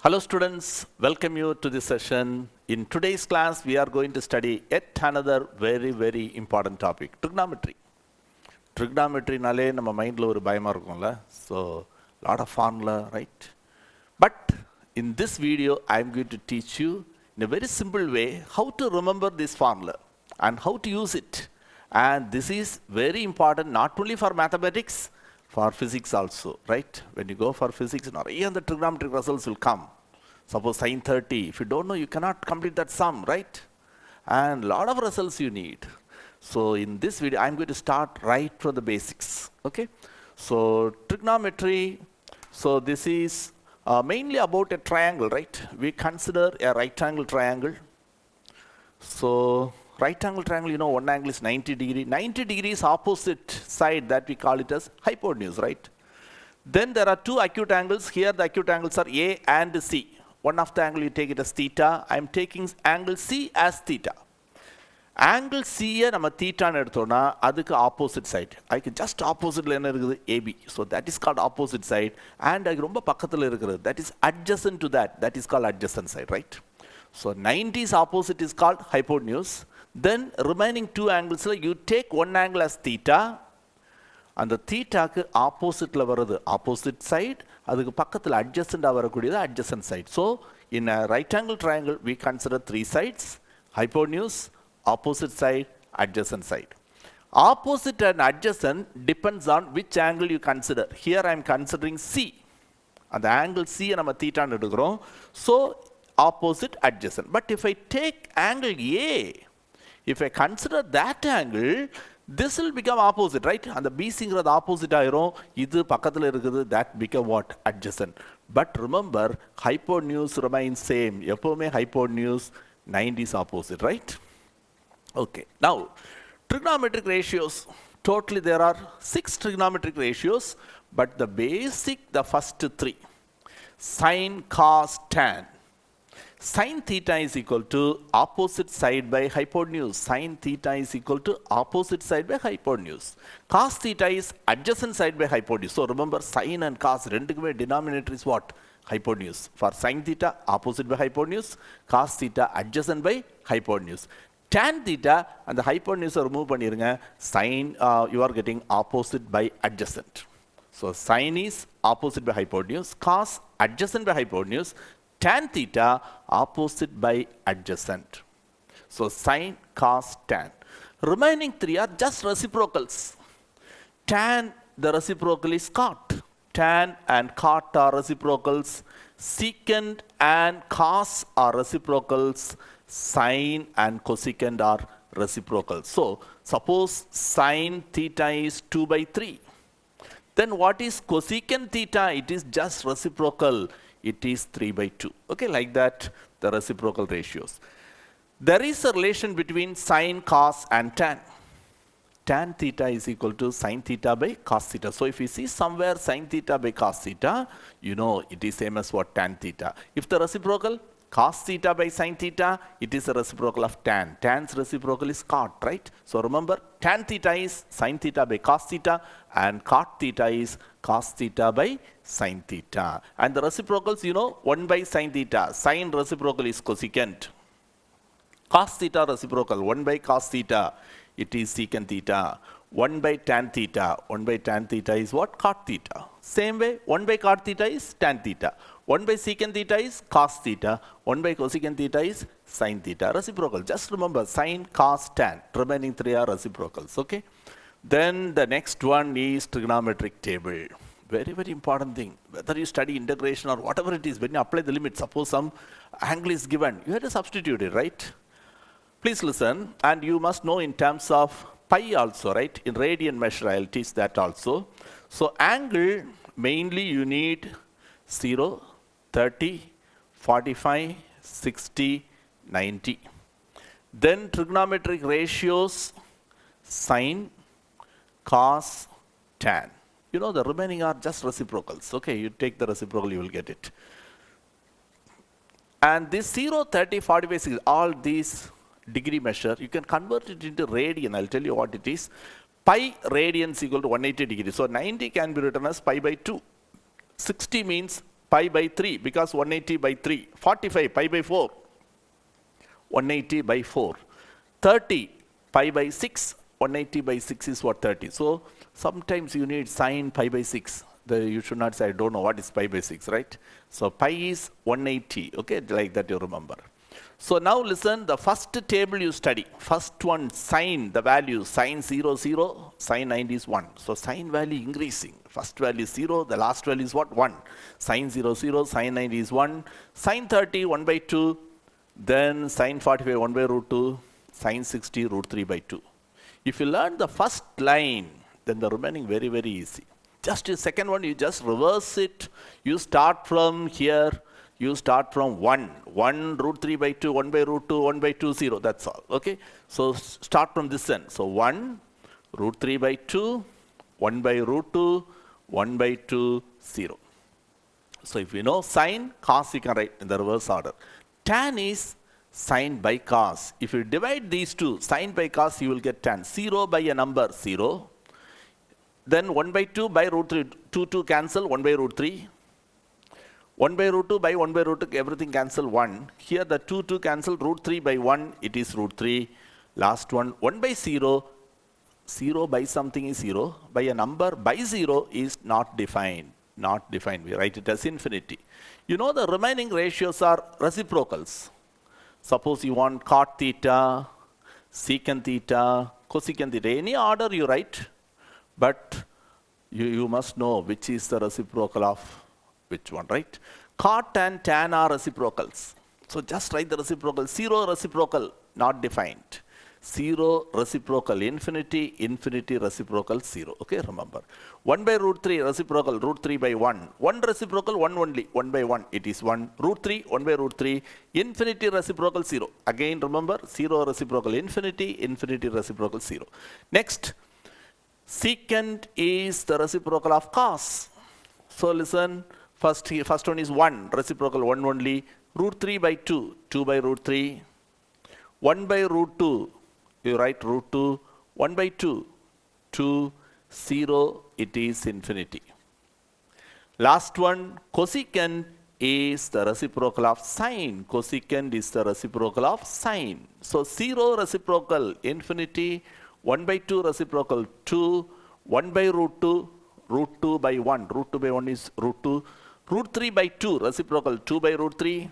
Hello students, welcome you to this session. In today's class, we are going to study yet another very important topic, trigonometry. Trigonometry nale nama mind lo oru bayama irukumla. So, lot of formula, right? But in this video, I am going to teach you in a very simple way how to remember this formula and how to use it. And this is very important not only for mathematics, for physics also, right? When you go for physics, even the trigonometric results will come. Suppose sin 30, if you don't know, you cannot complete that sum, right? And a lot of results you need. So in this video, I'm going to start right from the basics, okay? So trigonometry, so this is mainly about a triangle, right? We consider a right angle triangle. So right angle triangle, you know, one angle is 90 degree. 90 degrees opposite side, that we call it as hypotenuse, right? Then there are two acute angles. Here the acute angles are A and C. One of the angle you take it as theta. I am taking angle C as theta. Angle C நம்ம theta னு எடுத்தோம்னா அதுக்கு opposite side. அதுக்கு just opposite ல என்ன இருக்குது AB. So that is called opposite side. And அது ரொம்ப பக்கத்துல இருக்குது. That is adjacent to that. That is called adjacent side, right? So 90's opposite is called hypotenuse. Then remaining two angles, you take one angle as theta. And the theta க்கு opposite ல வருது opposite side. அதுக்கு பக்கத்துல adjacent வரக்கூடியது adjacent side. So in a right angle triangle, we consider three sides: hypotenuse, opposite side, adjacent side. Opposite and adjacent depends on which angle you consider. Here I am considering C. And the angle C நம்ம theta னு எடுக்கிறோம். So opposite, adjacent. But if I take angle A, if I consider that angle, this will become opposite, right? And the BCங்கிறது opposite ஆயிரும். இது பக்கத்துல இருக்குது, that become what? Adjacent. But remember, hypotenuse remains same. எப்பவுமே hypotenuse 90 is opposite, right? Okay. Now, trigonometric ratios. Totally there are 6 trigonometric ratios, but the basic, the first three. Sin, cos, tan. Sin theta is equal to opposite side by hypotenuse. Sin theta is equal to opposite side by hypotenuse. Cos theta is adjacent side by hypotenuse. So remember, sin and cos ரெண்டுக்குமே denominator is what? Hypotenuse. For sin theta, opposite by hypotenuse. Cos theta, adjacent by hypotenuse. Tan theta and the hypotenuse remove பண்ணிருங்க. Sin, you are getting opposite by adjacent. So sin is opposite by hypotenuse. Cos, adjacent by hypotenuse. Tan theta, opposite by adjacent. So sin, cos, tan. Remaining three are just reciprocals. Tan, the reciprocal is cot. Tan and cot are reciprocals. Secant and cos are reciprocals. Sin and cosecant are reciprocals. So suppose sin theta is 2 by 3. Then what is cosecant theta? It is just reciprocal. It is 3 by 2. Okay, like that, the reciprocal ratios. There is a relation between sin, cos, and tan. Tan theta is equal to sin theta by cos theta. So if you see somewhere sin theta by cos theta, you know it is same as what? Tan theta. If the reciprocal, cos theta by sin theta, it is a reciprocal of tan. Tan's reciprocal is cot, right? So remember, tan theta is sin theta by cos theta, and cot theta is cos theta by sin theta. And the reciprocals, you know, 1 by sin theta. Sin reciprocal is cosecant. Cos theta reciprocal, 1 by cos theta, it is secant theta. 1 by tan theta, 1 by tan theta is what? Cot theta. Same way, 1 by cot theta is tan theta. 1 by secant theta is cos theta. 1 by cosecant theta is sin theta. Reciprocal. Just remember, sin, cos, tan. Remaining three are reciprocals, okay? Then the next one is trigonometric table. Very important thing. Whether you study integration or whatever it is, when you apply the limit, suppose some angle is given, you have to substitute it, right? Please listen, and you must know in terms of pi also, right? In radian measure, I'll teach that also. So angle, mainly you need 0, 30, 45, 60, 90. Then trigonometric ratios, sin, cos, tan. You know, the remaining are just reciprocals. Okay, you take the reciprocal, you will get it. And this 0, 30, 45, 60, all these degree measure, you can convert it into radian. I'll tell you what it is. Pi radians equal to 180 degrees. So 90 can be written as pi by 2. 60 means pi by 3 because 180 by 3. 45, pi by 4. 180 by 4. 30, pi by 6. 180 by 6 is what? 30. So sometimes you need sine pi by 6. You should not say, I don't know what is pi by 6, right? So pi is 180, okay? Like that you remember. So now listen, the first table you study. First one, sine, the value, sine 0, 0, sine 90 is 1. So sine value increasing. First value is 0, the last value is what? 1. Sine 0, 0, sine 90 is 1. Sine 30, 1 by 2. Then sine 45, 1 by root 2. Sine 60, root 3 by 2. If you learn the first line, then the remaining very, very easy. Just the second one, you just reverse it. You start from here. You start from 1. 1 root 3 by 2, 1 by root 2, 1 by 2, 0. That's all. Okay? So start from this end. So 1 root 3 by 2, 1 by root 2, 1 by 2, 0. So if you know sine, cos you can write in the reverse order. Tan is sine by cos. If you divide these two, sine by cos, you will get tan. 0 by a number, 0. Then 1 by 2 by root 3, 2 cancel, 1 by root 3. 1 by root 2 by 1 by root 2, everything cancel 1. Here the 2 cancel, root 3 by 1, it is root 3. Last one, 1 by 0, 0 by something is 0. By a number, by 0 is not defined. Not defined, we write it as infinity. You know the remaining ratios are reciprocals. Suppose you want cot theta, secant theta, cosecant theta, any order you write, but you must know which is the reciprocal of which one, right? Cot and tan are reciprocals. So just write the reciprocal. 0 reciprocal, not defined. 0 reciprocal, infinity, infinity reciprocal, 0. Okay, remember. 1 by root 3 reciprocal, root 3 by 1. 1 reciprocal, 1 only. 1 by 1, it is 1. Root 3, 1 by root 3. Infinity reciprocal, 0. Again, remember, 0 reciprocal, infinity, infinity reciprocal, 0. Next, secant is the reciprocal of cos. So listen. First one is 1, reciprocal 1 only. Root 3 by 2, 2 by root 3. 1 by root 2, you write root 2. 1 by 2, 2, 0, it is infinity. Last one, cosecant is the reciprocal of sine. Cosecant is the reciprocal of sine. So 0 reciprocal, infinity. 1 by 2 reciprocal, 2. 1 by root 2, root 2 by 1. Root 2 by 1 is root 2. Root 3 by 2, reciprocal 2 by root 3,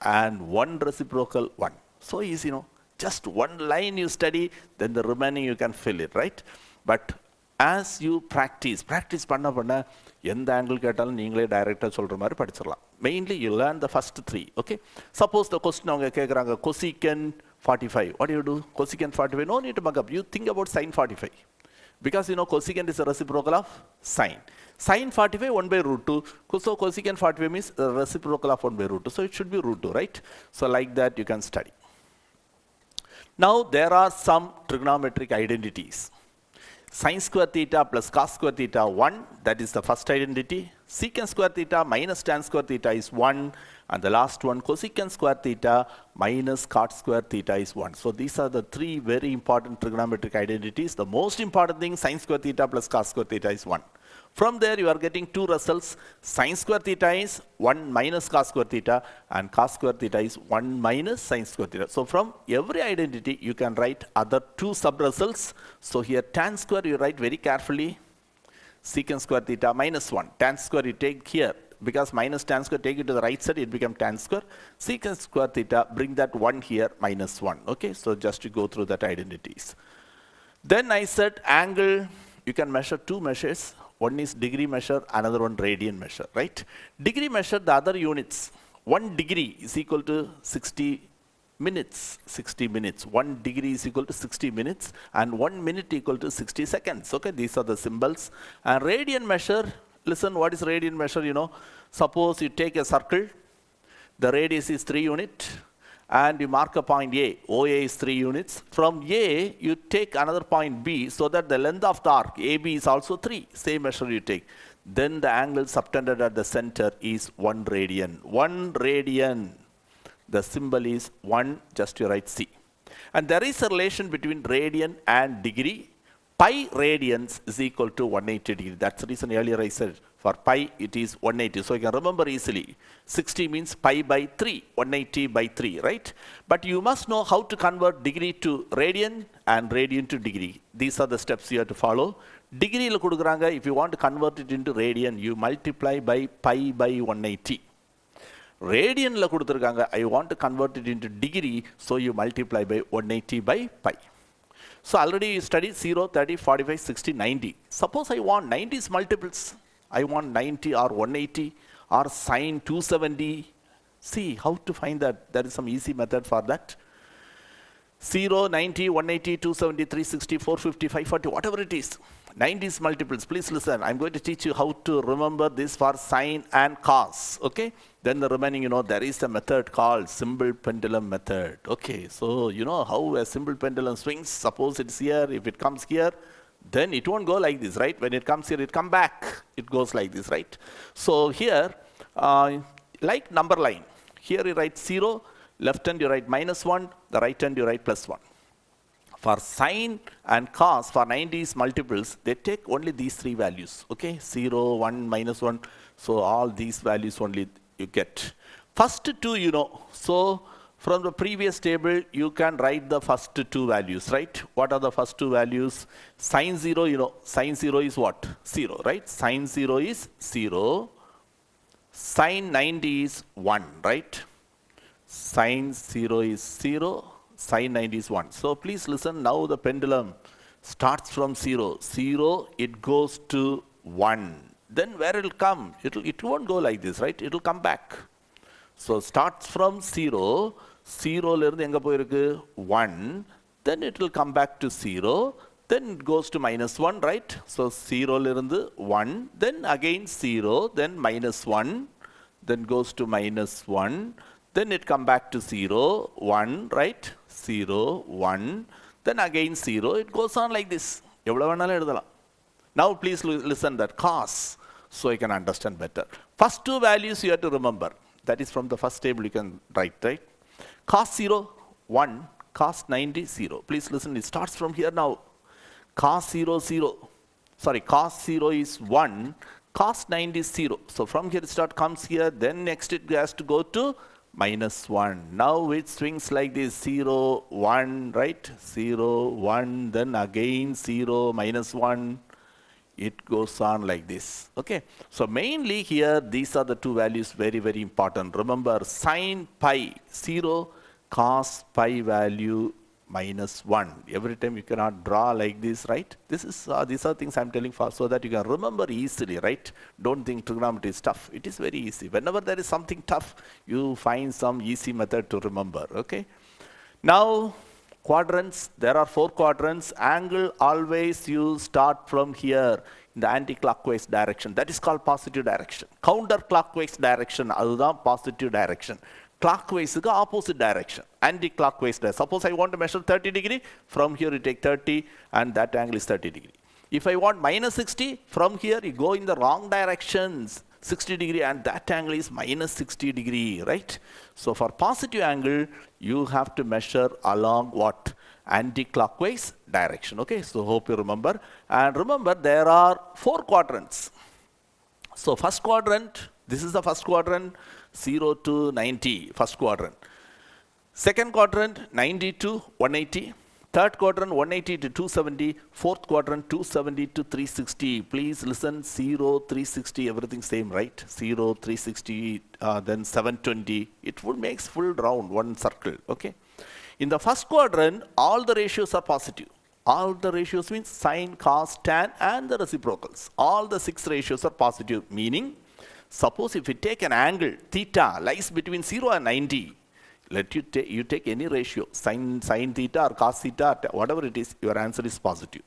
and 1 reciprocal 1. So easy, no? Just one line you study, then the remaining you can fill it, right? But as you practice panna, எந்த angle கேட்டாலும் நீங்களே டைரக்டா சொல்ற மாதிரி படிச்சிடலாம். Mainly you learn the first 3, okay? Suppose the question அவங்க கேக்குறாங்க cosecant 45. What do you do? Cosecant 45, no need to mug up. You think about sine 45. Because you know cosecant is a reciprocal of sine. Sine 45, 1 by root 2. So cosecant 45 means the reciprocal of 1 by root 2. So it should be root 2, right? So like that you can study. Now there are some trigonometric identities. Sin square theta plus cos square theta 1, that is the first identity. Secant square theta minus tan square theta is 1. And the last one, cosecant square theta minus cot square theta is 1. So these are the 3 very important trigonometric identities. The most important thing, sin square theta plus cos square theta is 1. From there, you are getting 2 results. Sin square theta is 1 minus cos square theta, and cos square theta is 1 minus sin square theta. So from every identity, you can write other 2 sub-results. So here, tan square, you write very carefully. Secant square theta minus 1. Tan square, you take here. Because minus tan square, take it to the right side, it becomes tan square. Secant square theta, bring that 1 here, minus 1. Okay, so just to go through that identities. Then I said angle, you can measure 2 measures. One is degree measure, another one radian measure, right? Degree measure the other units. 1 degree is equal to 60 minutes. 60 minutes. 1 degree is equal to 60 minutes, and 1 minute equal to 60 seconds. Okay, these are the symbols. And radian measure, listen, what is radian measure? You know, suppose you take a circle, the radius is 3 units, and you mark a point A. OA is 3 units. From A, you take another point B, so that the length of the arc AB is also 3. Same measure you take. Then the angle subtended at the center is 1 radian. 1 radian. The symbol is 1, just you write C. And there is a relation between radian and degree. Pi radians is equal to 180 degree. That's the reason earlier I said For pi, it is 180. So you can remember easily. 60 means pi by 3, 180 by 3, right? But you must know how to convert degree to radian and radian to degree. These are the steps you have to follow. Degree la kudukranga, if you want to convert it into radian, you multiply by pi by 180. Radian la kuduthirukanga, I want to convert it into degree, so you multiply by 180 by pi. So already you studied 0, 30, 45, 60, 90. Suppose I want 90's multiples. I want 90 or 180 or sine 270. See how to find that. There is some easy method for that. 0, 90, 180, 270, 360, 450, 540, whatever it is. 90's multiples. Please listen. I'm going to teach you how to remember this for sine and cos. Okay. Then the remaining, there is a method called simple pendulum method. Okay. So, you know how a simple pendulum swings. Suppose it's here. If it comes here, then it won't go like this, right? When it comes here, it come back. It goes like this, right? So here, like number line. Here you write 0, left hand you write -1, the right hand you write +1. For sine and cos, for 90's multiples, they take only these three values, okay? 0, 1, -1. So all these values only you get. First two, so from the previous table, you can write the first two values, right? What are the first two values? Sine 0, sine 0 is what? 0, right? Sine 0 is 0. Sine 90 is 1, right? Sine 0 is 0. Sine 90 is 1. So please listen, now the pendulum starts from 0. 0, it goes to 1. Then where it will come? It won't go like this, right? It will come back. So starts from 0. 0 lerundu enga poirukku 1, then it will come back to 0, then it goes to -1, right? So 0 lerundu 1, then again 0, then -1, then goes to -1, then it come back to 0, 1, right? 0, 1, then again 0, it goes on like this. Evlo venala eduthalam. Now please listen that cos, so you can understand better. First two values you have to remember. That is from the first table you can write, right? Cos 0, 1, cos 90, 0. Please listen, it starts from here now. Cos 0, 0. Sorry, cos 0 is 1, cos 90 is 0. So from here it comes here, then next it has to go to -1. Now it swings like this, 0, 1, right? 0, 1, then again 0, -1. It goes on like this. Okay. So mainly here, these are the two values very, very important. Remember, sine pi 0, cos pi value -1. Every time you cannot draw like this, right? These are things I'm telling for so that you can remember easily, right? Don't think trigonometry is tough. It is very easy. Whenever there is something tough, you find some easy method to remember. Okay. Now, quadrants, there are 4 quadrants. Angle, always you start from here in the anti-clockwise direction. That is called positive direction. Counter-clockwise direction, aduthaan positive direction. Clockwise is the opposite direction. Anti-clockwise direction. Suppose I want to measure 30 degree, from here you take 30 and that angle is 30 degree. If I want -60, from here you go in the wrong directions. 60 degree and that angle is -60 degree, right? So for positive angle, you have to measure along what? Anti-clockwise direction, okay? So hope you remember. And remember, there are 4 quadrants. So first quadrant, this is the first quadrant, 0 to 90, first quadrant. Second quadrant, 90 to 180. Third quadrant, 180 to 270. Fourth quadrant, 270 to 360. Please listen, 0, 360, everything same, right? 0, 360, then 720. It would make full round, one circle, okay? In the first quadrant, all the ratios are positive. All the ratios means sine, cos, tan, and the reciprocals. All the 6 ratios are positive, meaning, suppose if you take an angle, theta lies between 0 and 90, you take any ratio, sine theta or cos theta, whatever it is, your answer is positive.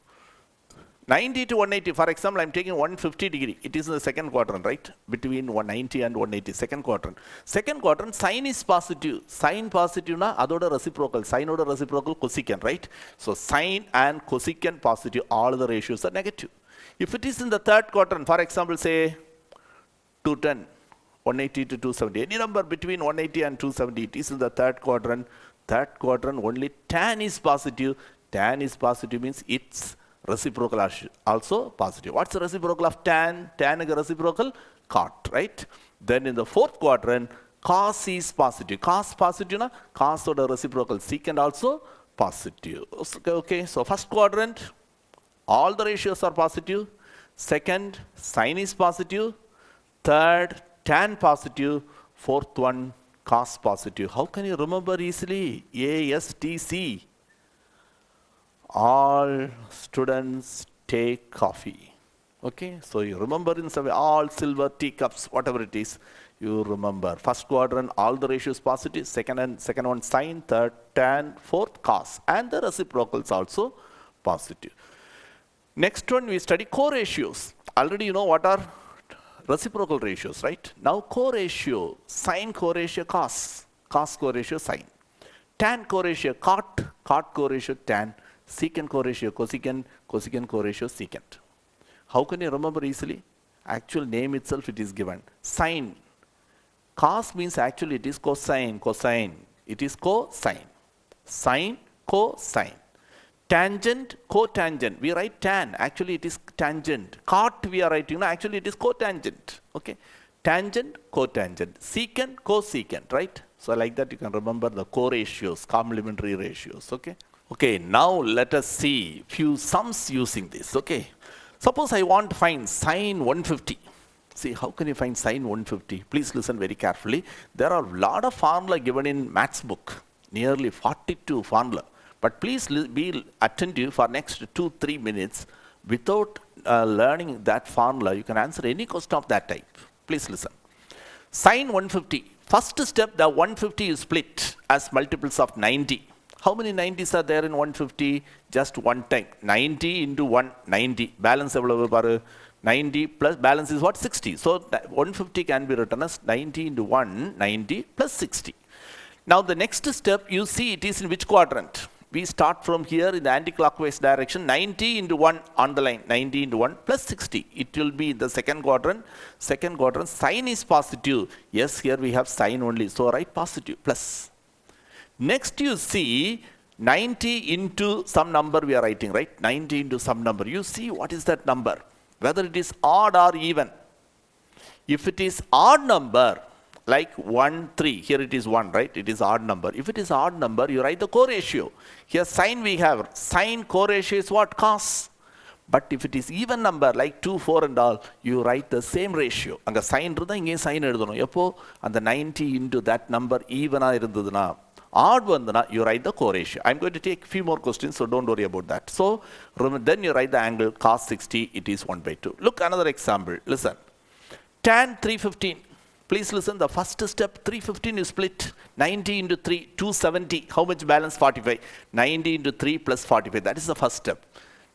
90 to 180, for example, I'm taking 150 degree. It is in the second quadrant, right? Between 190 and 180, second quadrant. Second quadrant, sine is positive. Sine positive na, adoda reciprocal. Sine oda reciprocal, cosecant, right? So sine and cosecant positive, all the ratios are negative. If it is in the third quadrant, for example, say 210, 180 to 270, any number between 180 and 270, it is in the third quadrant. Third quadrant, only tan is positive. Tan is positive means it's Reciprocal also positive. What's the reciprocal of tan? Tan is a reciprocal cot, right? Then in the fourth quadrant, cos is positive. Cos positive, na? Cos or the reciprocal secant also positive. Okay, so first quadrant, all the ratios are positive. Second, sine is positive. Third, tan positive. Fourth one, cos positive. How can you remember easily? A, S, T, C. All students take coffee. Okay, so you remember in some way, all silver teacups, whatever it is, you remember. First quadrant, all the ratios positive. Second one sine. Third, tan. Fourth, cos. And the reciprocals also positive. Next one, we study co-ratios. Already you know what are reciprocal ratios, right? Now co-ratio, sine co-ratio, cos. Cos co-ratio, sine. Tan co-ratio, cot. Cot co-ratio, tan. Secant co-ratio, cosecant. Cosecant co-ratio, secant. How can you remember easily? Actual name itself it is given. Sine. Cos means actually it is cosine. Cosine. It is cosine. Sine, cosine. Tangent, cotangent. We write tan. Actually it is tangent. Cot we are writing. No, actually it is cotangent. Okay. Tangent, cotangent. Secant, cosecant. Right? So like that you can remember the co-ratios, complementary ratios. Okay. Okay, now let us see few sums using this. Okay, suppose I want to find sine 150. See, how can you find sine 150? Please listen very carefully. There are a lot of formula given in maths book, nearly 42 formula. But please be attentive for next 2-3 minutes. Without learning that formula, you can answer any question of that type. Please listen. Sine 150. First step, the 150 is split as multiples of 90. How many 90s are there in 150? Just one time. 90 into 1, 90. Balance 90 plus balance is what? 60. So 150 can be written as 90 into 1, 90 plus 60. Now the next step, you see it is in which quadrant? We start from here in the anti-clockwise direction. 90 into 1 on the line. 90 into 1 plus 60. It will be in the second quadrant. Second quadrant, sine is positive. Yes, here we have sine only. So write positive plus. Next you see 90 into some number we are writing, right? 90 into some number. You see what is that number? Whether it is odd or even. If it is odd number, like 1, 3, here it is 1, right? It is odd number. If it is odd number, you write the co-ratio. Here sine we have. Sine co-ratio is what? Cos. But if it is even number, like 2, 4 and all, you write the same ratio. Anga sine irudha inge sine eduthanum. Eppo and the 90 into that number even irundaduna. Odd one, you write the co-ratio. I'm going to take a few more questions, so don't worry about that. So then you write the angle cos 60, it is 1/2. Look, another example. Listen. Tan 315. Please listen, the first step, 315 is split. 90 into 3, 270. How much balance? 45. 90 into 3 plus 45. That is the first step.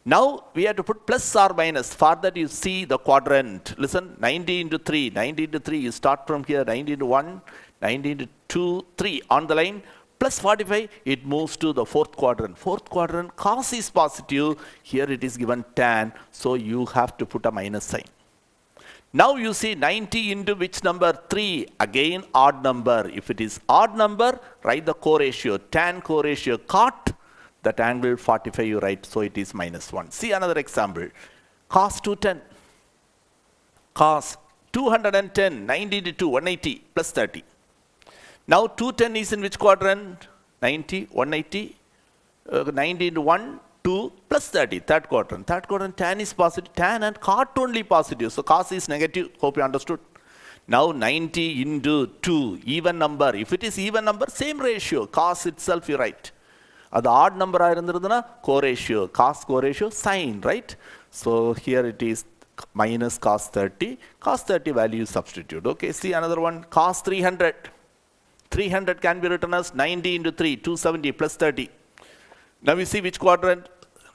Now we have to put plus or minus. For that you see the quadrant. Listen, 90 into 3. 90 into 3, you start from here. 90 into 1, 90 into 2, 3 on the line. Plus 45, it moves to the fourth quadrant. Fourth quadrant, cos is positive. Here it is given tan. So you have to put a minus sign. Now you see 90 into which number? 3. Again odd number. If it is odd number, write the co-ratio. Tan co-ratio cot. That angle 45 you write. So it is -1. See another example. Cos 210. Cos 210. 90 into 2. 180 plus 30. Now 210 is in which quadrant? 90, 180, 90 into 1, 2 plus 30, third quadrant. Third quadrant, tan is positive, tan and cot only positive. So cos is negative. Hope you understood. Now 90 into 2, even number. If it is even number, same ratio. Cos itself you write. The odd number co-ratio. Cos co-ratio, sine, right? So here it is minus cos 30. Cos 30 value substitute. Okay, see another one. Cos 300. 300 can be written as 90 into 3, 270 plus 30. Now we see which quadrant?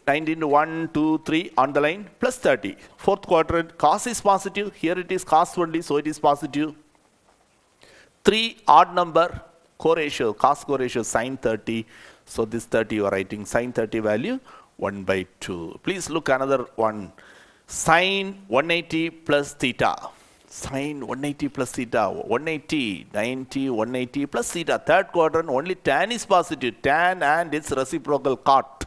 90 into 1, 2, 3 on the line plus 30. Fourth quadrant, cos is positive. Here it is cos only, so it is positive. 3 odd number, co-ratio, cos co-ratio, sine 30. So this 30 you are writing sine 30 value 1/2. Please look another one. Sine 180 plus theta. Sine 180 plus theta, 180, 90, 180 plus theta. Third quadrant, only tan is positive. Tan and its reciprocal cot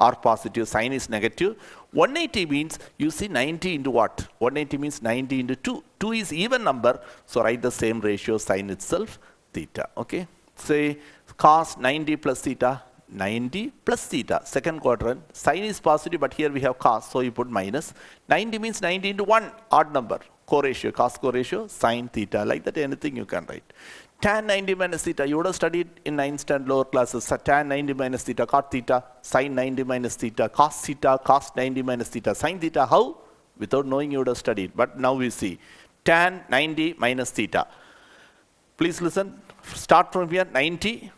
are positive, sine is negative. 180 means, you see 90 into what? 180 means 90 into 2. 2 is even number, so write the same ratio, sine itself, theta. Okay? Say cos 90 plus theta, 90 plus theta, second quadrant. Sine is positive, but here we have cos, so you put minus. 90 means 90 into 1, odd number. Co-ratio, cos co-ratio, sine theta. Like that, anything you can write. Tan 90 minus theta, you would have studied in 9th standard lower classes. So tan 90 minus theta, cot theta, sine 90 minus theta, cos 90 minus theta, sine theta. How? Without knowing, you would have studied. But now we see. Tan 90 minus theta. Please listen. Start from here, 90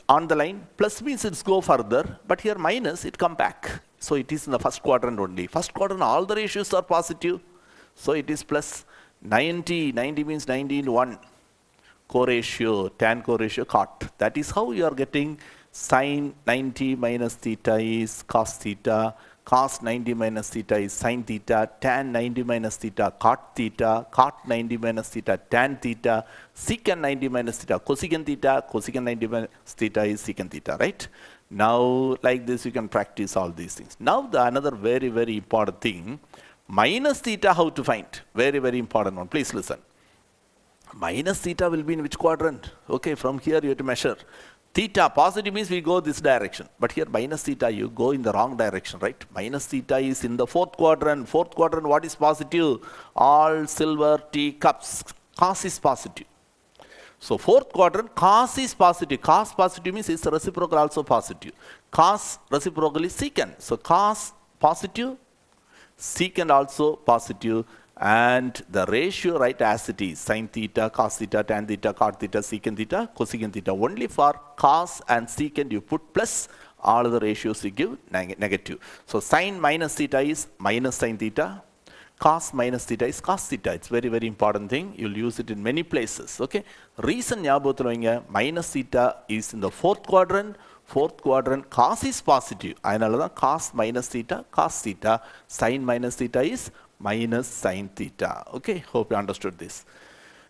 on the line. Plus means it's go further. But here minus, it come back. So it is in the first quadrant only. First quadrant, all the ratios are positive. So it is plus 90. 90 means 90 into 1. Co-ratio, tan co-ratio, cot. That is how you are getting sine 90 minus theta is cos theta, cos 90 minus theta is sine theta, tan 90 minus theta, cot 90 minus theta, tan theta, secant 90 minus theta, cosecant 90 minus theta is secant theta, right? Now, like this, you can practice all these things. Now, another very, very important thing, minus theta, how to find? Very, very important one. Please listen. Minus theta will be in which quadrant? Okay, from here you have to measure. Theta, positive means we go this direction. But here minus theta, you go in the wrong direction, right? Minus theta is in the fourth quadrant. Fourth quadrant, what is positive? All silver tea cups. Cos is positive. So fourth quadrant, cos is positive. Cos positive means it's reciprocal also positive. Cos reciprocal is secant. So cos positive, secant also positive. And the ratio, right, as it is, sine theta, cos theta, tan theta, cot theta, secant theta, cosecant theta. Only for cos and secant you put plus, all the ratios you give negative. So sine minus theta is minus sine theta, cos minus theta is cos theta. It's very, very important thing. You'll use it in many places. Okay. Reason minus theta is in the fourth quadrant. Fourth quadrant, cos is positive. Cos minus theta, cos theta, sine minus theta is minus sine theta. Okay, hope you understood this.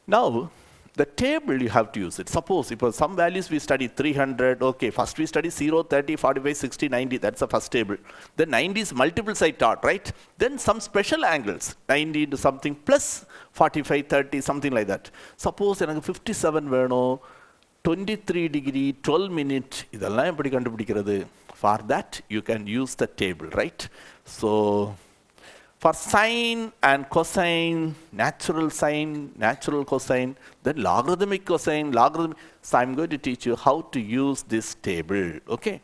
Now, the table you have to use it. Suppose if some values we study 300, okay, first we study 0, 30, 45, 60, 90, that's the first table. Then 90 is multiple side taught, right? Then some special angles, 90 to something plus 45, 30, something like that. Suppose 57 veno, 23 degree, 12 minute, for that you can use the table, right? So, for sine and cosine, natural sine, natural cosine, then logarithmic cosine, logarithmic. So I'm going to teach you how to use this table. Okay.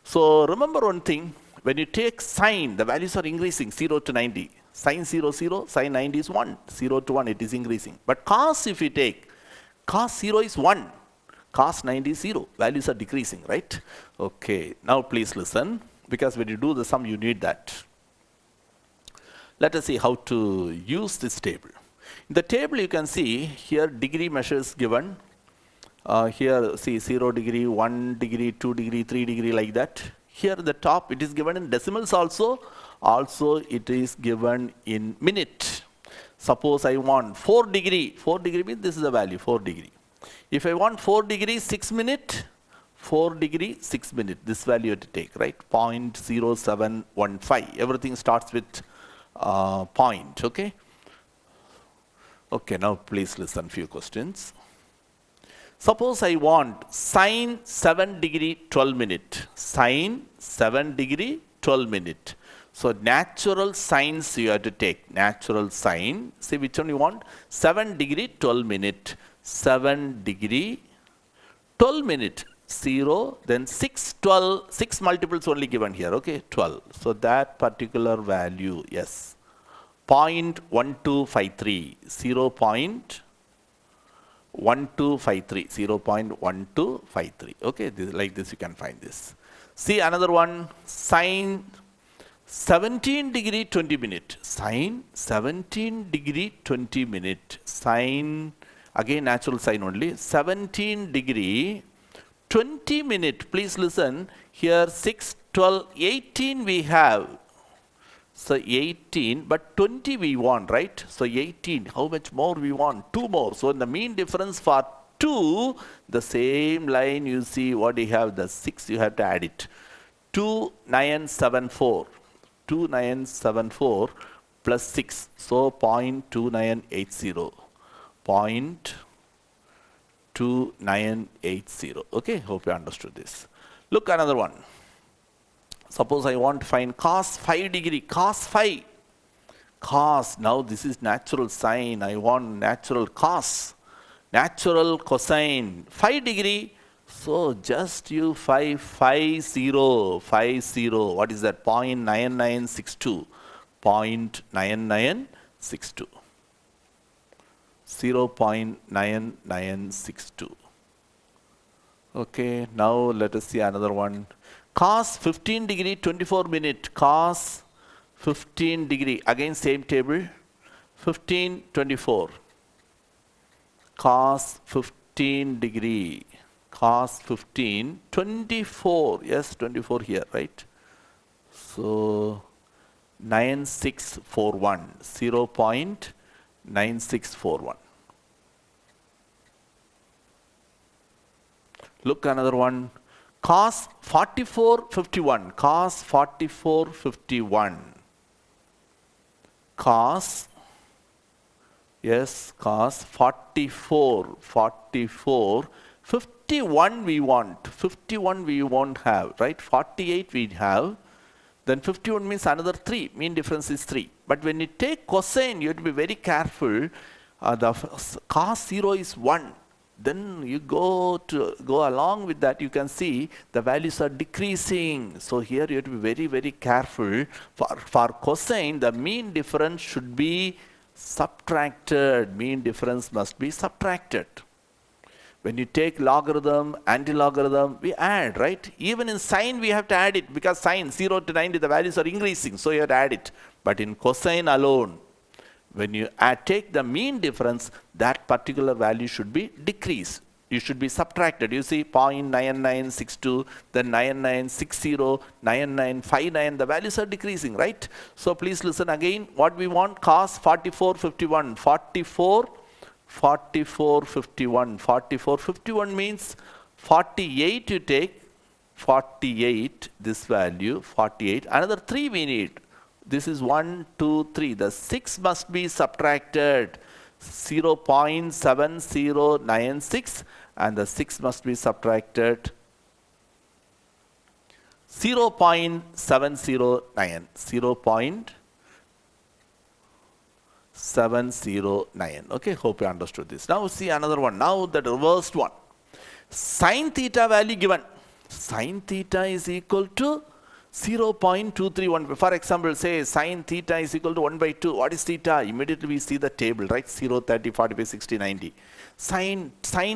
So remember one thing, when you take sine, the values are increasing 0 to 90. Sine 0, 0, sine 90 is 1. 0 to 1, it is increasing. But cos, if you take, cos 0 is 1. Cos 90 is 0. Values are decreasing, right? Okay. Now please listen, because when you do the sum, you need that. Let us see how to use this table. In the table you can see here degree measures given. Here see 0 degree, 1 degree, 2 degree, 3 degree like that. Here at the top it is given in decimals also. Also it is given in minute. Suppose I want 4 degree. 4 degree means this is the value 4 degree. If I want 4 degree 6 minute, 4 degree 6 minute. This value you have to take, right? 0.0715. Everything starts with point, okay? Okay, now please listen few questions. Suppose I want sine 7 degree 12 minute. Sine 7 degree 12 minute. So natural sines you have to take. Natural sine. See which one you want? 7 degree 12 minute. 7 degree 12 minute. 0, then 6, 12, 6 multiples only given here, okay, 12. So that particular value, yes, 0.1253, 0.1253, 0.1253, okay, like this you can find this. See another one, sine 17 degree 20 minute, sine 17 degree 20 minute, sine, again natural sine only, 17 degree 20 minute, please listen, here 6, 12, 18 we have. So 18, but 20 we want, right? So 18, how much more we want? 2 more. So in the mean difference for 2, the same line you see what you have, the 6 you have to add it. 2974. 2974 plus 6. So 0.2980. 0.2980. Okay, hope you understood this. Look another one. Suppose I want to find cos 5 degree. Cos 5. Cos. Now this is natural sine. I want natural cos. Natural cosine. 5 degree. So just you 50. What is that? 0.9962. 0.9962. 0.9962. Okay, now let us see another one. Cos 15 degree 24 minute. Cos 15 degree. Again same table. 15 24. Cos 15 degree. Cos 15 24. Yes, 24 here, right? So 9641. 0.9641. Look another one. Cos 4451. Cos 4451. Cos, yes, cos 44. 51 we want. 51 we won't have, right? 48 we have. Then 51 means another 3. Mean difference is 3. But when you take cosine, you have to be very careful. The cos 0 is 1. Then you go along with that, you can see the values are decreasing. So here you have to be very, very careful. For cosine, the mean difference should be subtracted. Mean difference must be subtracted. When you take logarithm, anti-logarithm, we add, right? Even in sine, we have to add it because sine 0 to 90, the values are increasing. So you have to add it. But in cosine alone, when you take the mean difference, that particular value should be decreased. You should be subtracted. You see 0.9962, then 9960, 9959, the values are decreasing, right? So please listen again. What we want, cos 4451. 4451. 4451 means 48 you take. 48, this value, 48. Another 3 we need. This is 1, 2, 3. The 6 must be subtracted. 0.7096 and the 6 must be subtracted. 0.709. 0.709. Okay, hope you understood this. Now see another one. Now the reversed one. Sin theta value given. Sin theta is equal to 0.231. For example, say sin theta is equal to 1 by 2. What is theta? Immediately we see the table, right? 0, 30, 45, 60, 90. Sin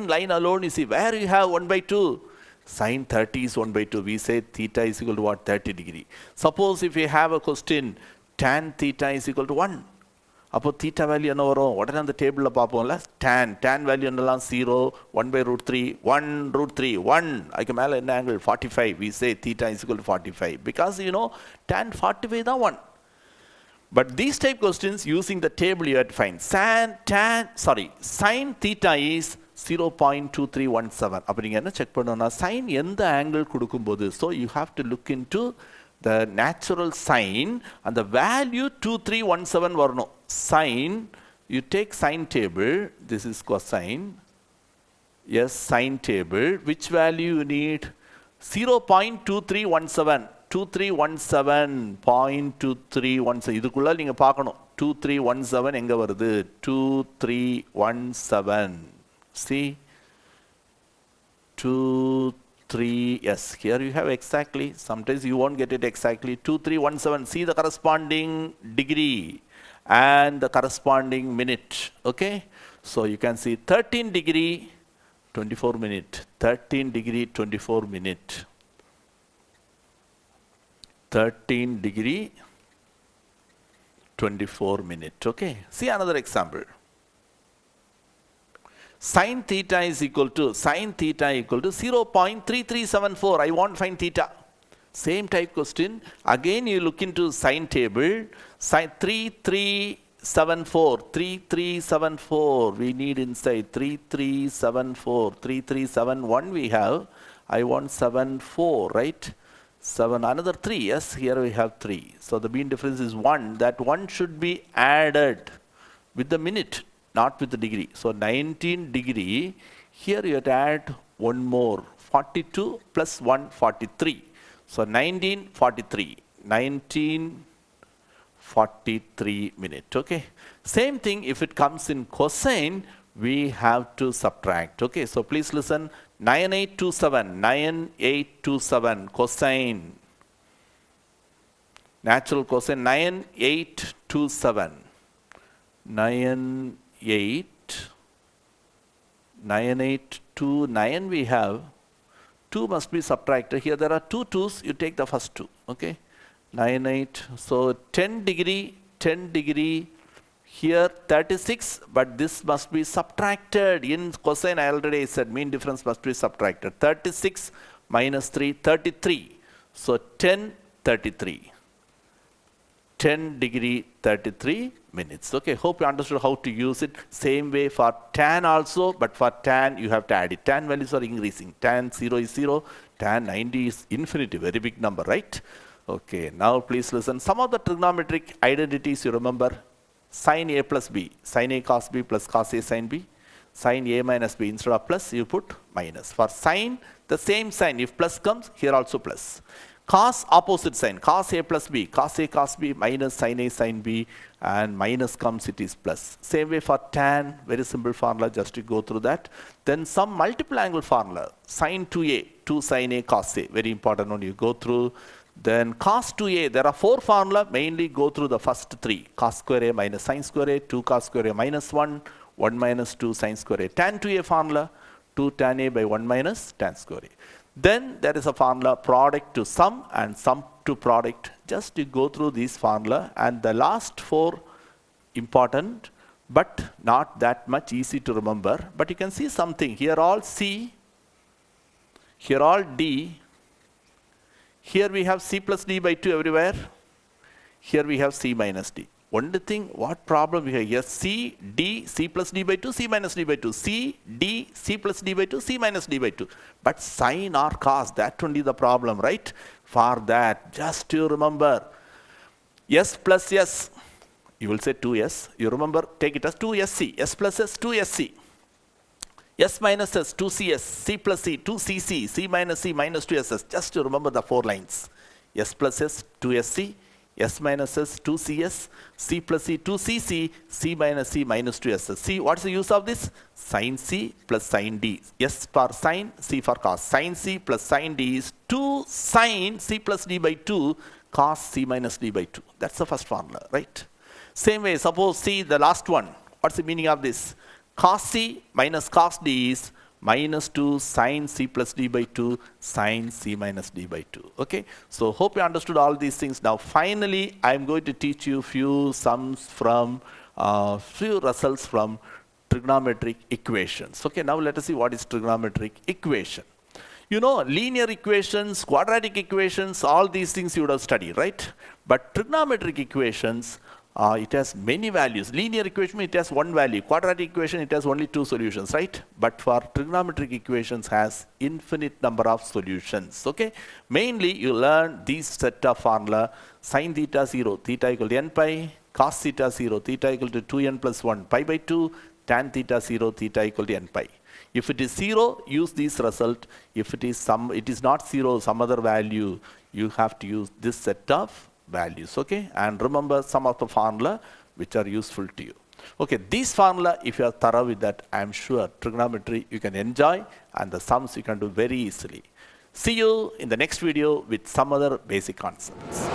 line alone, you see, where you have 1 by 2? Sin 30 is 1 by 2. We say theta is equal to what? 30 degree. Suppose if you have a question, tan theta is equal to 1. அப்போ theta value என்ன வரும்? உடனே அந்த டேபிளில் பார்ப்போம்ல, tan value என்னலாம் 0, 1 by root 3, 1 root 3, 1. அதுக்கு மேலே என்ன angle? 45. We say theta is equal to 45. Because you know, tan 45 தான் 1. But these type questions, using the table you have to find. Sin theta is 0.2317. அப்போ நீங்கள் என்ன செக் பண்ணணும்னா, sin எந்த angle கொடுக்கும்போது, so you have to look into the natural sine and the value 2317 வரணும். Sine, you take sine table, this is cosine, yes, sine table, which value you need? 0.2317, 2317.2317, இதுக்குள்ள நீங்க பார்க்கணும். 2317 எங்க வருது? 2317, see, 23, yes, here you have exactly, sometimes you won't get it exactly, 2317, see the corresponding degree and the corresponding minute, okay? So you can see 13 degree, 24 minute, 13 degree, 24 minute, 13 degree, 24 minute, okay? See another example. Sin theta is equal to 0.3374. I want to find theta. Same type question. Again you look into sine table. Sin 3374. We need inside 3374. 3371 we have. I want 74, right? 7, another 3. Yes, here we have 3. So the mean difference is 1. That 1 should be added with the minute, not with the degree. So 19 degree, here you have to add one more. 42 plus 1, 43. So 1943. 1943 minute. Okay. Same thing if it comes in cosine, we have to subtract. Okay. So please listen. 9827. 9827 cosine. Natural cosine 9827. 9829 we have. 2 must be subtracted. Here there are 2 2's. You take the first 2. Okay. 98. So 10 degree. Here 36, but this must be subtracted. In cosine, I already said mean difference must be subtracted. 36 minus 3, 33. So 10, 33. 10 degree, 33 minutes. Okay, hope you understood how to use it. Same way for tan also, but for tan you have to add it. Tan values are increasing. Tan 0 is 0, tan 90 is infinity, very big number, right? Okay, now please listen. Some of the trigonometric identities you remember. Sin A plus B, sin A cos B plus cos A sin B. Sin A minus B, instead of plus you put minus. For sin, the same sign. If plus comes, here also plus. Cos, opposite sign. Cos A plus B, cos A cos B minus sin A sin B, and minus comes, it is plus. Same way for tan, very simple formula, just to go through that. Then some multiple angle formula. Sin 2A, 2 sin A cos A, very important one you go through. Then cos 2a, there are 4 formula, mainly go through the first 3. Cos square a minus sin square a, 2 cos square a minus 1, 1 minus 2 sin square a. Tan 2a formula, 2 tan a by 1 minus tan square a. Then there is a formula product to sum and sum to product. Just to go through these formula, and the last 4 important, but not that much easy to remember. But you can see something, here all C, here all D. Here we have C plus D by 2 everywhere. Here we have C minus D. Only thing, what problem we have here? C, D, C plus D by 2, C minus D by 2. C, D, C plus D by 2, C minus D by 2. But sin or cos, that only the problem, right? For that, just to remember, S plus S, you will say 2S. You remember, take it as 2SC. S plus S, 2SC. S minus S, 2CS, C plus C, 2CC, C minus C, minus 2SS. Just to remember the 4 lines. S plus S, 2SC, S minus S, 2CS, C plus C, 2CC, C minus C, minus 2SS. See, what's the use of this? Sin C plus sin D. S for sin, C for cos. Sin C plus sin D is 2 sin C plus D by 2, cos C minus D by 2. That's the first formula, right? Same way, suppose C, the last one. What's the meaning of this? Cos C minus cos D is minus 2 sin C plus D by 2 sin C minus D by 2. Okay, so hope you understood all these things. Now finally, I'm going to teach you few sums from, few results from trigonometric equations. Okay, now let us see what is trigonometric equation. You know, linear equations, quadratic equations, all these things you would have studied, right? But trigonometric equations, it has many values. Linear equation, it has one value. Quadratic equation, it has only 2 solutions, right? But for trigonometric equations has infinite number of solutions, okay? Mainly, you learn these set of formula. Sin theta 0, theta equal to n pi. Cos theta 0, theta equal to 2n plus 1, pi by 2. Tan theta 0, theta equal to n pi. If it is 0, use this result. If it is not 0, some other value, you have to use this set of values, okay? And remember some of the formula which are useful to you. Okay, these formula, if you are thorough with that, I am sure trigonometry you can enjoy, and the sums you can do very easily. See you in the next video with some other basic concepts.